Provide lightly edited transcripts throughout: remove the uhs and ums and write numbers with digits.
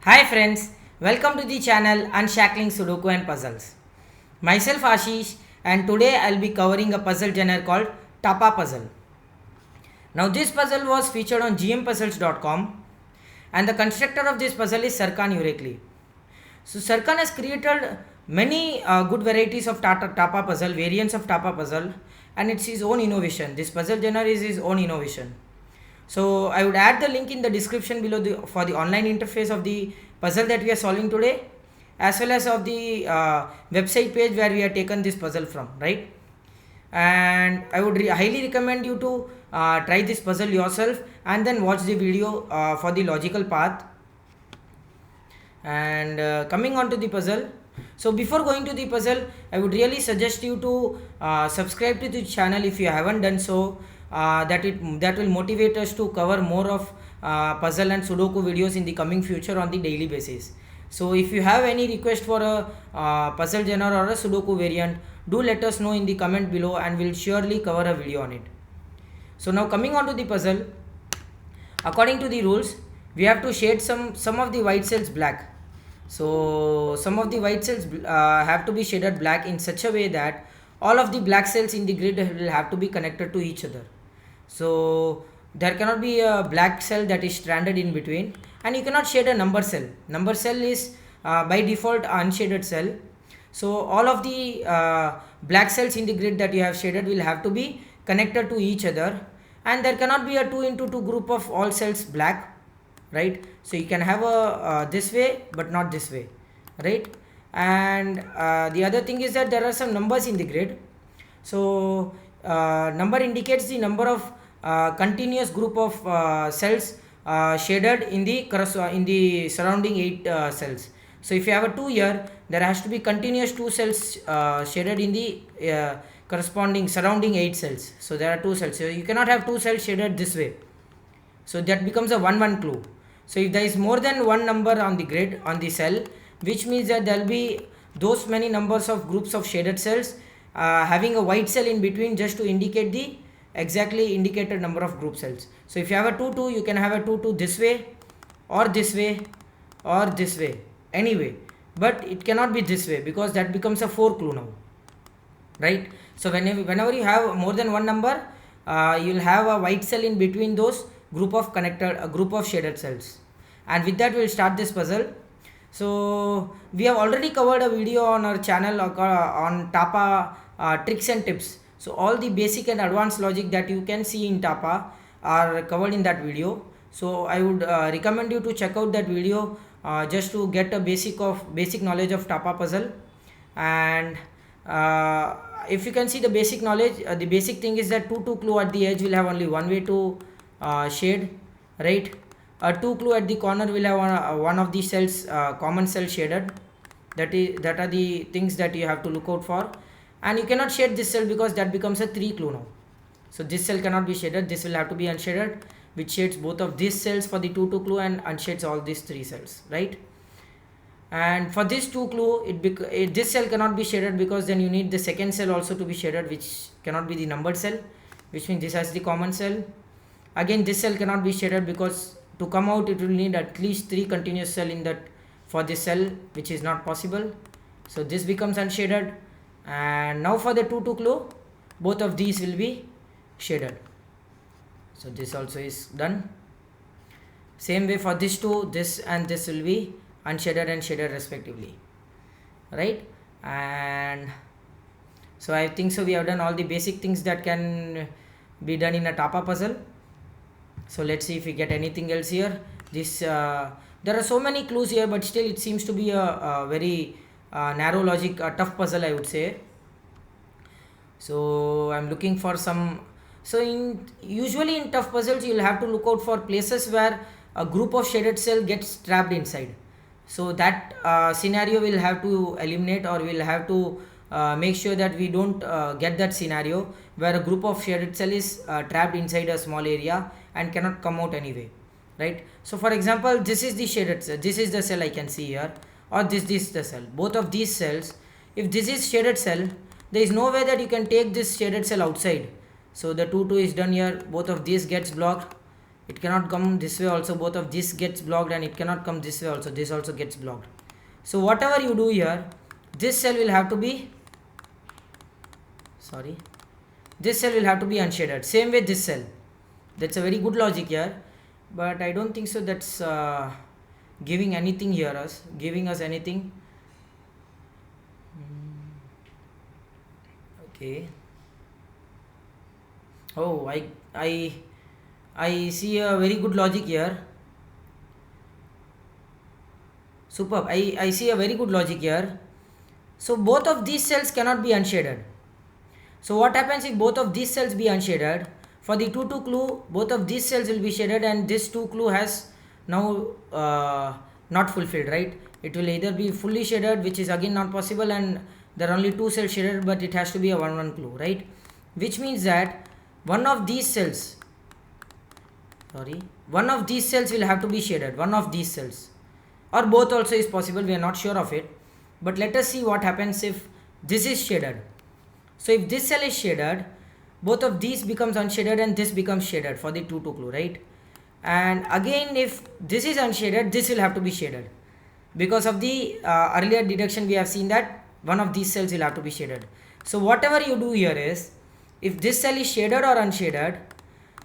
Hi friends, welcome to the channel Unshackling Sudoku and Puzzles. Myself Ashish, and today I'll be covering a puzzle genre called Tapa Puzzle. Now this puzzle was featured on gmpuzzles.com and the constructor of this puzzle is Serkan Urekli. So Serkan has created many good varieties of Tapa puzzle, variants of Tapa puzzle, and it's his own innovation. This puzzle genre is his own innovation. So I would add the link in the description below for the online interface of the puzzle that we are solving today, as well as of the website page where we have taken this puzzle from, right? And I would highly recommend you to try this puzzle yourself and then watch the video for the logical path. And coming on to the puzzle, so before going to the puzzle, I would really suggest you to subscribe to the channel if you haven't done so. That will motivate us to cover more of puzzle and Sudoku videos in the coming future on the daily basis. So if you have any request for a puzzle genre or a Sudoku variant, do let us know in the comment below and we'll surely cover a video on it. So now coming on to the puzzle, according to the rules, we have to shade some of the white cells black. So some of the white cells have to be shaded black in such a way that all of the black cells in the grid will have to be connected to each other. So there cannot be a black cell that is stranded in between, and you cannot shade a number cell. Number cell is by default unshaded cell. So all of the black cells in the grid that you have shaded will have to be connected to each other, and there cannot be a 2 into 2 group of all cells black, right? So you can have a this way but not this way, right? And the other thing is that there are some numbers in the grid. So number indicates the number of continuous group of cells shaded in the surrounding 8 cells. So if you have a 2 here, there has to be continuous 2 cells shaded in the corresponding surrounding 8 cells. So there are 2 cells, so you cannot have 2 cells shaded this way. So that becomes a 1-1 clue. So if there is more than one number on the grid on the cell, which means that there will be those many numbers of groups of shaded cells having a white cell in between just to indicate the exactly indicated number of group cells. So if you have a 2-2, you can have a 2-2 this way or this way or this way, anyway, but it cannot be this way because that becomes a 4 clue now, right? So whenever you have more than one number, you will have a white cell in between those group of shaded cells. And with that, we will start this puzzle. So we have already covered a video on our channel on Tapa tricks and tips. So all the basic and advanced logic that you can see in Tapa are covered in that video. So I would recommend you to check out that video just to get a basic knowledge of Tapa puzzle. And if you can see the basic knowledge, the basic thing is that 2-2 clue at the edge will have only one way to shade, right? A 2 clue at the corner will have one of the cells common cell shaded. That are the things that you have to look out for. And you cannot shade this cell because that becomes a 3 clue now. So this cell cannot be shaded, this will have to be unshaded, which shades both of these cells for the 2-2 clue and unshades all these 3 cells, right? And for this 2 clue, this cell cannot be shaded because then you need the second cell also to be shaded, which cannot be the numbered cell, which means this has the common cell. Again, this cell cannot be shaded because to come out it will need at least 3 continuous cell in that for this cell, which is not possible. So this becomes unshaded. And now for the 2-2 clue, both of these will be shaded. So this also is done. Same way for this 2, this and this will be unshaded and shaded respectively, right? And so I think so we have done all the basic things that can be done in a Tapa puzzle. So let's see if we get anything else here. There are so many clues here, but still it seems to be a very narrow logic, a tough puzzle, I would say. So I'm looking for some. So usually in tough puzzles, you'll have to look out for places where a group of shaded cell gets trapped inside. So that scenario will have to eliminate, or we'll have to make sure that we don't get that scenario where a group of shaded cell is trapped inside a small area and cannot come out anyway, right? So for example, this is the shaded cell, this is the cell I can see here, or this is the cell. Both of these cells, if this is shaded cell, there is no way that you can take this shaded cell outside. So the 2-2 is done here, both of these gets blocked, it cannot come this way also, both of this gets blocked, and it cannot come this way also, this also gets blocked. So whatever you do here, this cell will have to be, sorry, this cell will have to be unshaded. Same way this cell. That's a very good logic here, but I don't think so that's giving anything here, giving us anything. Okay. Oh, I see a very good logic here. Superb. I see a very good logic here. So both of these cells cannot be unshaded. So what happens if both of these cells be unshaded? For the 2 clue, both of these cells will be shaded, and this 2 clue has now not fulfilled, right? It will either be fully shaded, which is again not possible, and there are only 2 cells shaded, but it has to be a 1-1 clue, right? Which means that one of these cells will have to be shaded, one of these cells, or both also is possible, we are not sure of it. But let us see what happens if this is shaded. So if this cell is shaded, both of these becomes unshaded and this becomes shaded for the 2 clue, right? And again, if this is unshaded, this will have to be shaded. Because of the earlier deduction, we have seen that one of these cells will have to be shaded. So whatever you do here is, if this cell is shaded or unshaded,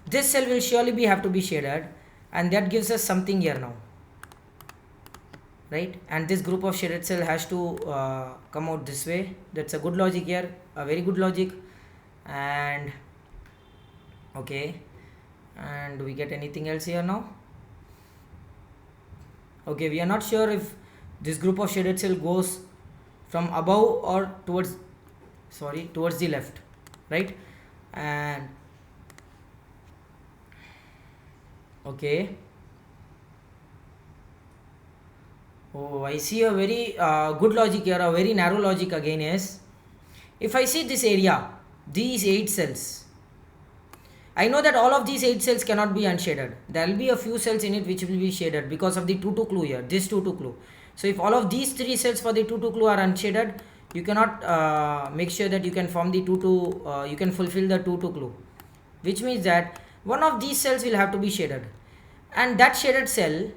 this cell will surely have to be shaded, and that gives us something here now, right? And this group of shaded cell has to come out this way. That's a good logic here, a very good logic. And okay, and do we get anything else here now? Okay, we are not sure if this group of shaded cell goes from above or towards the left, right? And okay, oh, I see a very good logic here. A very narrow logic again is, if I see this area, these 8 cells, I know that all of these 8 cells cannot be unshaded. There will be a few cells in it which will be shaded because of the 2 clue here, this 2 clue. So if all of these 3 cells for the 2 clue are unshaded, you cannot make sure that you can form the you can fulfill the 2 clue, which means that one of these cells will have to be shaded, and that shaded cell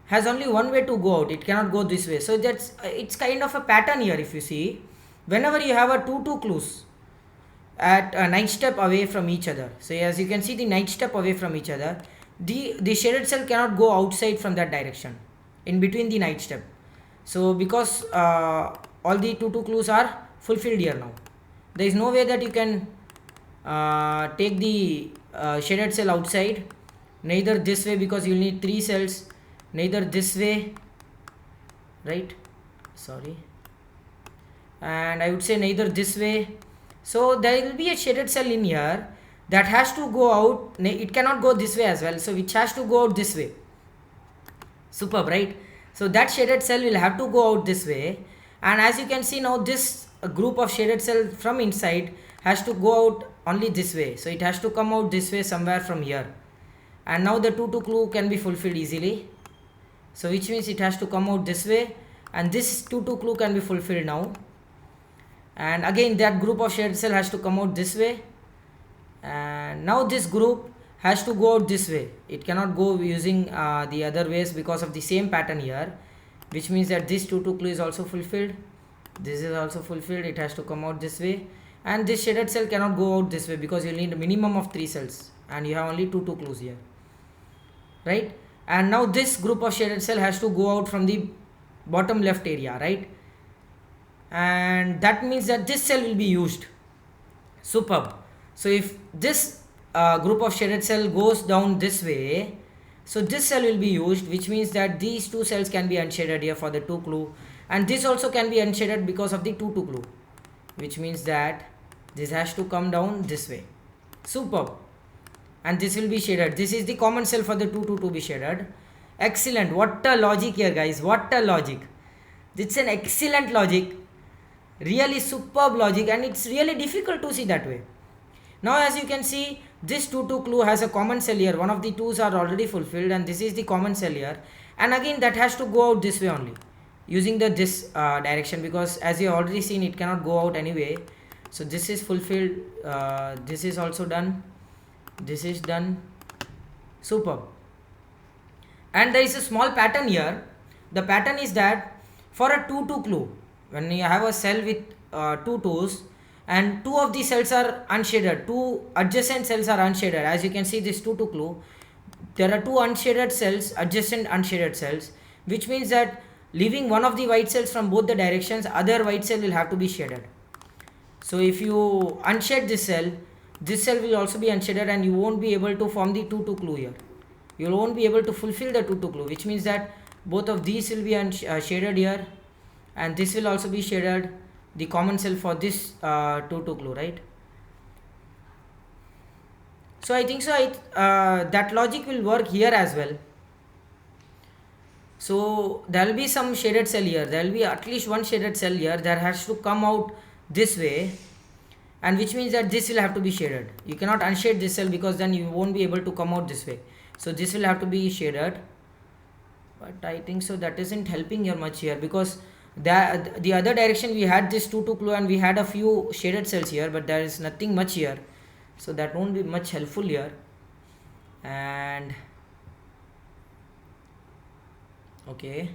has only one way to go out, it cannot go this way. So that's it's kind of a pattern here. If you see, whenever you have a 2 clues at a night step away from each other, so as you can see the night step away from each other, the shaded cell cannot go outside from that direction in between the night step. So because all the 2 clues are fulfilled here now, there is no way that you can take the shaded cell outside, neither this way because you will need 3 cells, neither this way, right? Sorry, and I would say neither this way. So there will be a shaded cell in here that has to go out, it cannot go this way as well, so which has to go out this way. Superb, right? So that shaded cell will have to go out this way, and as you can see now, this group of shaded cell from inside has to go out only this way, so it has to come out this way somewhere from here, and now the 2 clue can be fulfilled easily. So which means it has to come out this way, and this 2 clue can be fulfilled now, and again that group of shaded cell has to come out this way, and now this group has to go out this way. It cannot go using the other ways because of the same pattern here, which means that this 2 clue is also fulfilled, this is also fulfilled, it has to come out this way, and this shaded cell cannot go out this way because you need a minimum of 3 cells and you have only 2 clues here, right? And now this group of shaded cell has to go out from the bottom left area, right? And that means that this cell will be used. Superb. So if this group of shaded cell goes down this way, so this cell will be used, which means that these 2 cells can be unshaded here for the 2 clue, and this also can be unshaded because of the 2 clue, which means that this has to come down this way. Superb. And this will be shaded. This is the common cell for the 2 to be shaded. Excellent. What a logic here, guys. What a logic. It's an excellent logic, really superb logic, and it's really difficult to see that way. Now as you can see, this 2 clue has a common cell here. One of the 2s are already fulfilled, and this is the common cell here, and again that has to go out this way only using this direction, because as you have already seen, it cannot go out anyway. So this is fulfilled, this is also done, this is done. Superb. And there is a small pattern here. The pattern is that for a 2-2 clue, when you have a cell with 2 2s and two of the cells are unshaded, two adjacent cells are unshaded. As you can see this 2-2 clue, there are two unshaded cells, adjacent unshaded cells, which means that leaving one of the white cells from both the directions, other white cell will have to be shaded. So if you unshade this cell will also be unshaded, and you won't be able to form the 2-2 clue here. You won't be able to fulfill the 2-2 clue, which means that both of these will be shaded here, and this will also be shaded, the common cell for this 2-2 clue, right? So I think so that logic will work here as well. So there will be some shaded cell here, there will be at least one shaded cell here that has to come out this way, and which means that this will have to be shaded. You cannot unshade this cell because then you won't be able to come out this way. So this will have to be shaded, but I think so that isn't helping here much here, because the other direction we had this 2-2 clue and we had a few shaded cells here, but there is nothing much here, so that won't be much helpful here. And okay,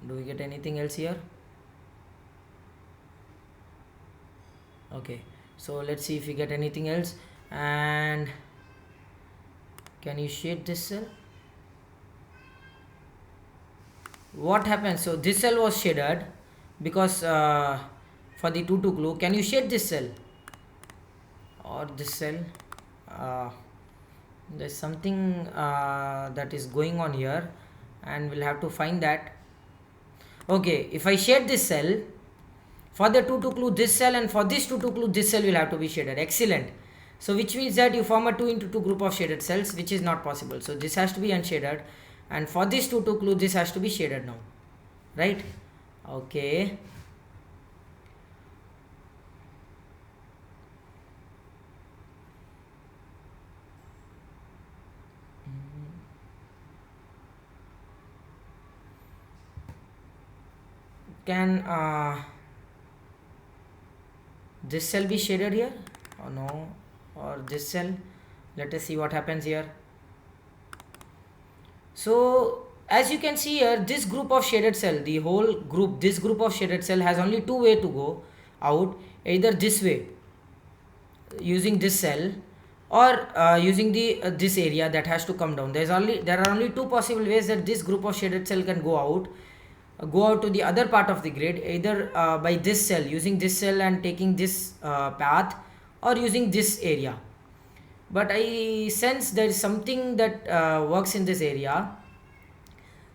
do we get anything else here? Okay, so let's see if we get anything else. And can you shade this cell? What happens? So this cell was shaded because for the 2-2 clue. Can you shade this cell or this cell? There's something that is going on here, and we'll have to find that. Okay, if I shade this cell for the 2-2 clue, this cell, and for this 2-2 clue, this cell will have to be shaded. Excellent. So which means that you form a 2x2 group of shaded cells, which is not possible. So this has to be unshaded, and for this 2-2 clue, this has to be shaded now, right? Okay. Can this cell be shaded here or no, or this cell? Let us see what happens here. So as you can see here, this group of shaded cell, the whole group, this group of shaded cell has only two ways to go out, either this way using this cell, or using the this area that has to come down. There are only two possible ways that this group of shaded cell can go out to the other part of the grid, either by this cell, using this cell and taking this path, or using this area. But I sense there is something that works in this area.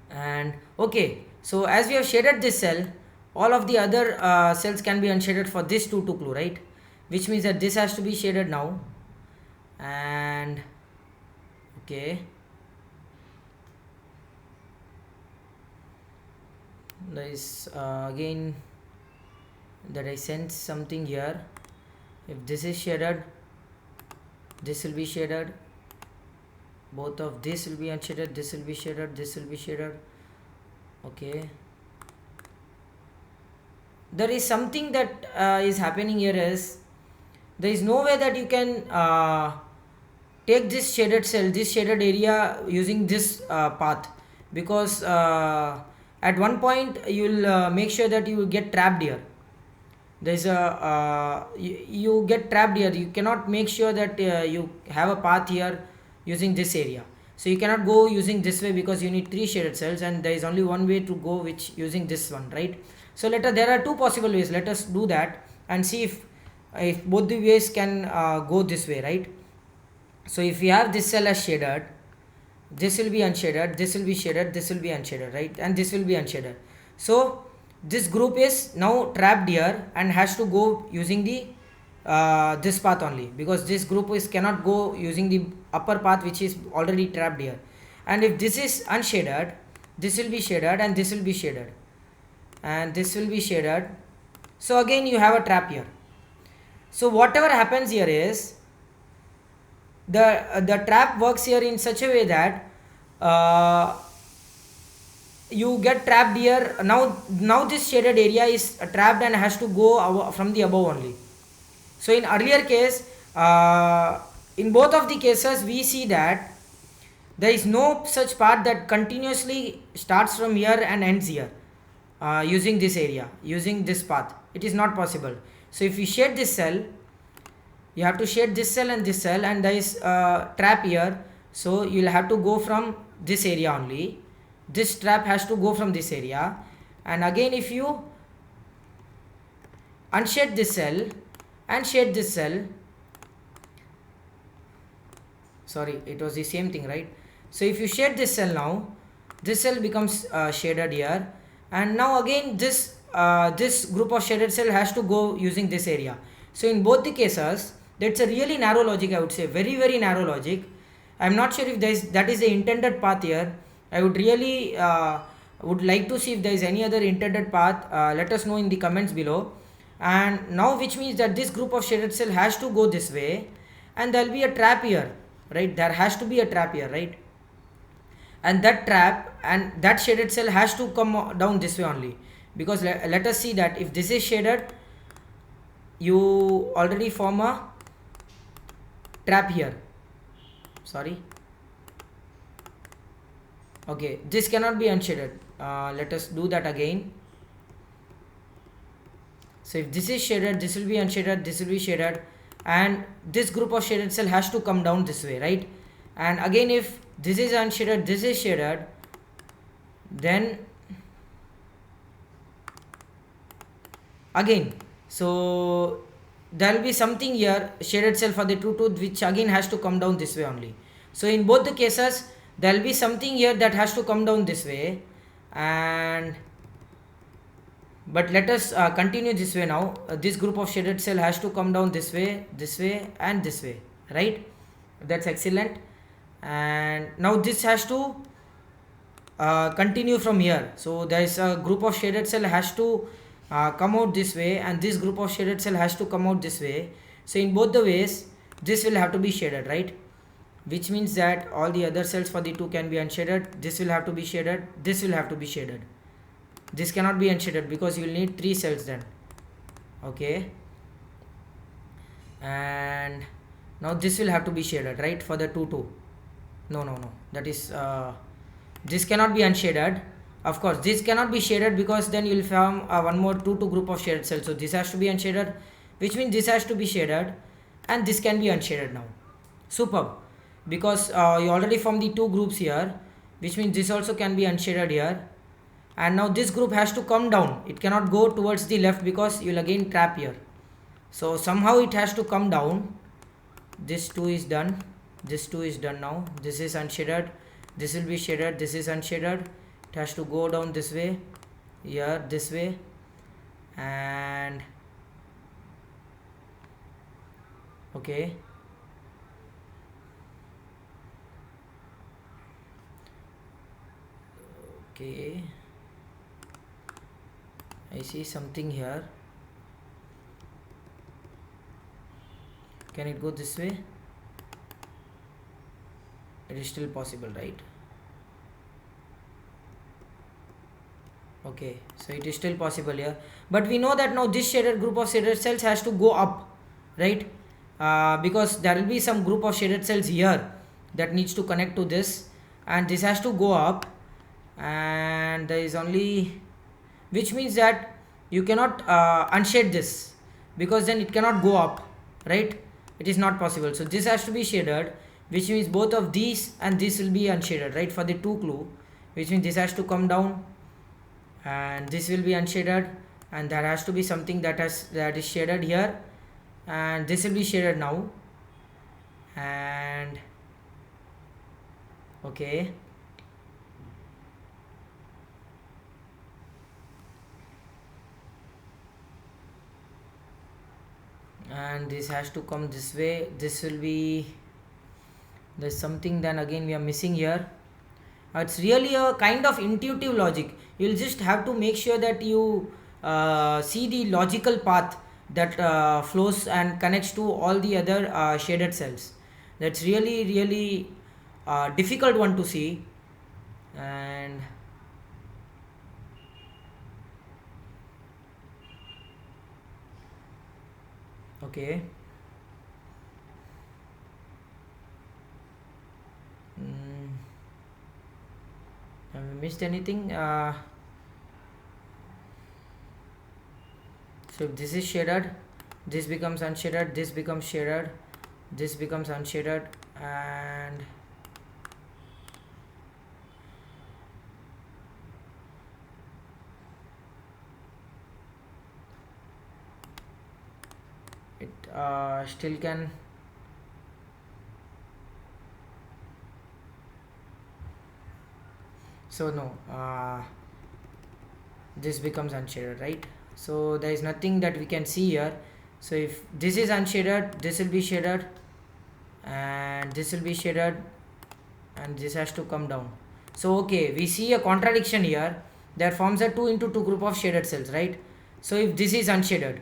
And okay, so as we have shaded this cell, all of the other cells can be unshaded for this 2-2 clue, right? Which means that this has to be shaded now. And okay, there is again that I sense something here. If this is shaded, this will be shaded, both of this will be unshaded, this will be shaded, this will be shaded. Okay, there is something that is happening here. Is there is no way that you can take this shaded cell, this shaded area, using this path, because at one point you will make sure that you will get trapped here. There's a you get trapped here. You cannot make sure that you have a path here using this area. So you cannot go using this way, because you need three shaded cells, and there is only one way to go, which using this one, right? So there are two possible ways. Let us do that and see if both the ways can go this way, right? So if we have this cell as shaded, this will be unshaded, this will be shaded, this will be unshaded, right? And this will be unshaded. So this group is now trapped here and has to go using the this path only, because this group cannot go using the upper path, which is already trapped here. And if this is unshaded, this will be shaded, and this will be shaded, and this will be shaded. So again you have a trap here. So whatever happens here is the trap works here in such a way that you get trapped here. Now this shaded area is trapped and has to go from the above only. So in earlier case, in both of the cases we see that there is no such path that continuously starts from here and ends here, using this area, using this path. It is not possible. So if you shade this cell, you have to shade this cell and this cell, and there is a trap here. So you will have to go from this area only. This trap has to go from this area, and again if you unshade this cell and shade this cell, sorry, it was the same thing, right? So if you shade this cell now, this cell becomes shaded here, and now again this group of shaded cell has to go using this area. So in both the cases, that's a really narrow logic, I would say, very very narrow logic. I'm not sure if that is the intended path here. I would really would like to see if there is any other intended path. Let us know in the comments below. And now, which means that this group of shaded cell has to go this way, and there will be a trap here, right? There has to be a trap here, right? And that trap and that shaded cell has to come down this way only, because let us see that if this is shaded, you already form a trap here. Sorry, okay, this cannot be unshaded. Let us do that again. So if this is shaded, this will be unshaded, this will be shaded, and this group of shaded cell has to come down this way, right? And again if this is unshaded, this is shaded, then again, so there will be something here, shaded cell for the true tooth, which again has to come down this way only. So in both the cases, there will be something here that has to come down this way, and but let us continue this way now. This group of shaded cell has to come down this way, and this way, right? That's excellent. And now this has to continue from here. So there is a group of shaded cell has to come out this way, and this group of shaded cell has to come out this way. So in both the ways, this will have to be shaded, right? Which means that all the other cells for the 2 can be unshaded. This will have to be shaded, this will have to be shaded. This cannot be unshaded because you will need 3 cells then. Okay, and now this will have to be shaded, right, for the 2. No, that is this cannot be unshaded. Of course this cannot be shaded, because then you will form one more 2 group of shaded cells. So this has to be unshaded, which means this has to be shaded, and this can be unshaded now. Superb, because you already formed the 2 groups here, which means this also can be unshaded here. And now this group has to come down, it cannot go towards the left because you will again trap here. So somehow it has to come down. This 2 is done, this 2 is done. Now this is unshaded, this will be shaded, this is unshaded. It has to go down this way, here, this way, and okay, okay, I see something here. Can it go this way? It is still possible, right? Okay, so it is still possible here, but we know that now this shaded group of shaded cells has to go up, right? Because there will be some group of shaded cells here that needs to connect to this, and this has to go up, and there is only, which means that you cannot unshade this, because then it cannot go up, right? It is not possible. So this has to be shaded, which means both of these and this will be unshaded, right, for the 2 clue, which means this has to come down and this will be unshaded, and there has to be something that is shaded here, and this will be shaded now, and okay, and this has to come this way. This will be, there's something then again we are missing here. It's really a kind of intuitive logic. You'll just have to make sure that you see the logical path that flows and connects to all the other shaded cells. That's really difficult one to see. And Okay. mm, have I missed anything? So if this is shaded, this becomes unshaded, this becomes shaded, this becomes unshaded, and it still can. So no, this becomes unshaded, right? So there is nothing that we can see here. So if this is unshaded, this will be shaded, and this will be shaded, and this has to come down. So okay, we see a contradiction here. There forms a 2 into 2 group of shaded cells, right? So if this is unshaded,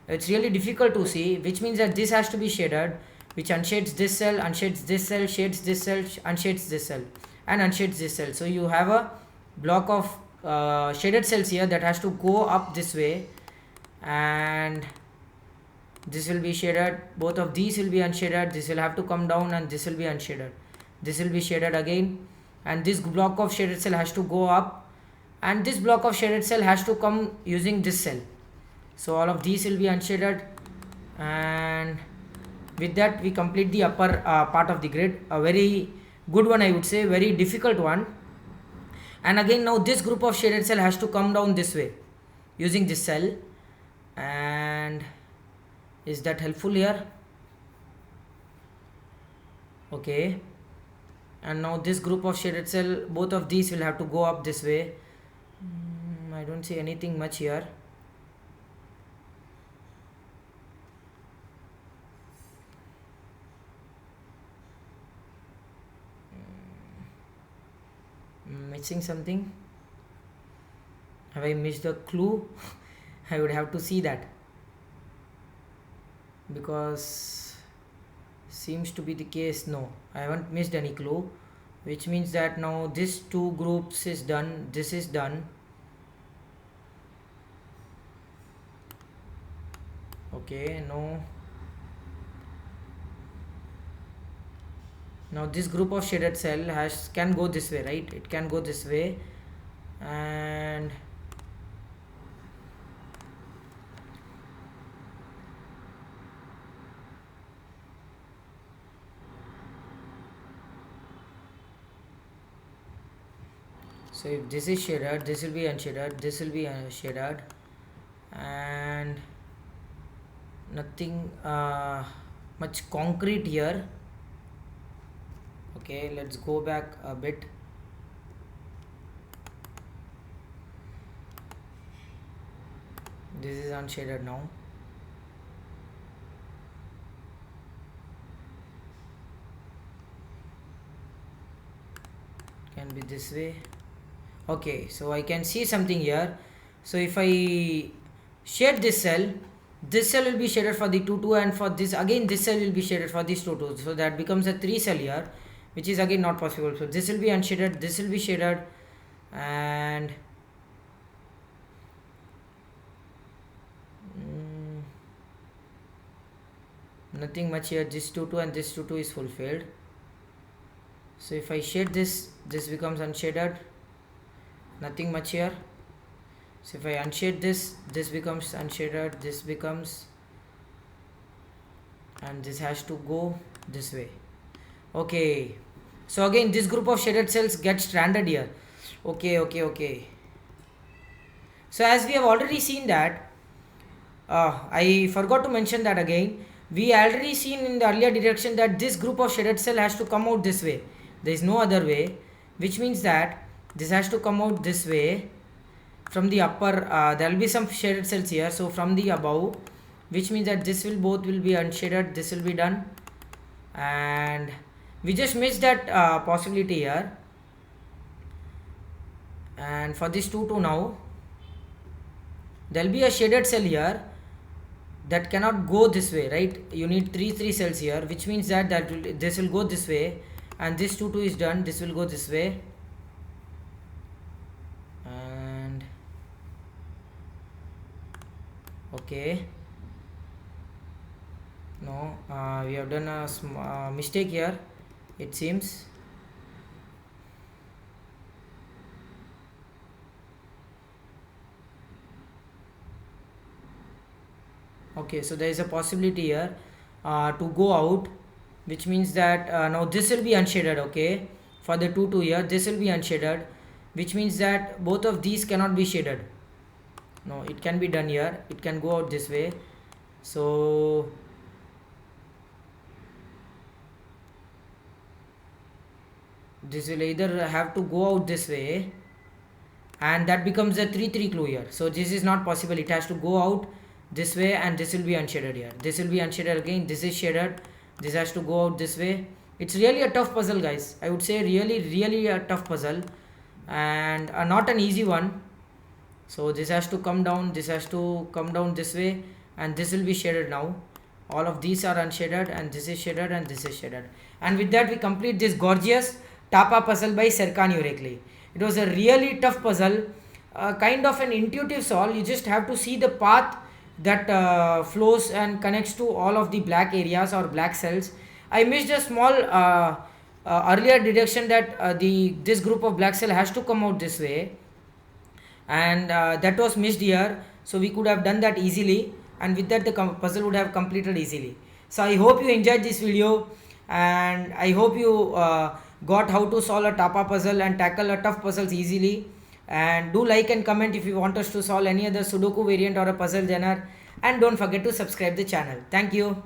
it's really difficult to see, which means that this has to be shaded, which unshades this cell, unshades this cell, shades this cell, unshades this cell, and unshades this cell. So you have a block of shaded cells here that has to go up this way, and this will be shaded. Both of these will be unshaded. This will have to come down, and this will be unshaded. This will be shaded again, and this block of shaded cell has to go up, and this block of shaded cell has to come using this cell. So all of these will be unshaded, and with that we complete the upper part of the grid. A very good one, I would say, very difficult one. And again, now this group of shaded cell has to come down this way using this cell. And is that helpful here? Okay. And now this group of shaded cell, both of these will have to go up this way. I don't see anything much here. Missing something. Have I missed the clue? I would have to see that, because seems to be the case. No, I haven't missed any clue, which means that now this two groups is done, this is done. Okay, no. Now this group of shaded cell can go this way, right? It can go this way, and so if this is shaded, this will be unshaded, this will be shaded, and nothing much concrete here. Okay, let's go back a bit. This is unshaded now. Can be this way. Okay, so I can see something here. So if I shade this cell will be shaded for the 2 2, and for this again this cell will be shaded for this 2 2. So that becomes a 3 cell here, which is again not possible. So this will be unshaded, this will be shaded, and nothing much here. This 2 2 and this 2 2 is fulfilled. So if I shade this becomes unshaded, nothing much here. So if I unshade this becomes unshaded, this becomes, and this has to go this way. Okay, so again this group of shaded cells get stranded here. Okay. So as we have already seen that, I forgot to mention that again. We already seen in the earlier direction that this group of shaded cell has to come out this way. There is no other way, which means that this has to come out this way from the upper. There will be some shaded cells here, so from the above, which means that this will both will be unshaded, this will be done, and we just missed that possibility here. And for this 2 2 now, there will be a shaded cell here that cannot go this way, right? You need 3 cells here, which means that this will go this way, and this 2 2 is done, this will go this way, and okay, No, we have done a mistake here, it seems. Okay, so there is a possibility here to go out, which means that now this will be unshaded. Okay, for the 2 here, this will be unshaded, which means that both of these cannot be shaded. No, it can be done here, it can go out this way. So this will either have to go out this way, and that becomes a 3-3 clue here. So this is not possible, it has to go out this way, and this will be unshaded here, this will be unshaded again, this is shaded, this has to go out this way. It's really a tough puzzle, guys. I would say really a tough puzzle, and not an easy one. So this has to come down, this has to come down this way, and this will be shaded now. All of these are unshaded, and this is shaded, and this is shaded. And with that we complete this gorgeous Tapa puzzle by Serkan Yürekli. It was a really tough puzzle, kind of an intuitive solve. You just have to see the path that flows and connects to all of the black areas or black cells. I missed a small earlier deduction that this group of black cell has to come out this way, and that was missed here. So we could have done that easily, and with that the puzzle would have completed easily. So I hope you enjoyed this video, and I hope you got how to solve a Tapa puzzle and tackle a tough puzzles easily. And do like and comment if you want us to solve any other Sudoku variant or a puzzle genre, and don't forget to subscribe the channel. Thank you.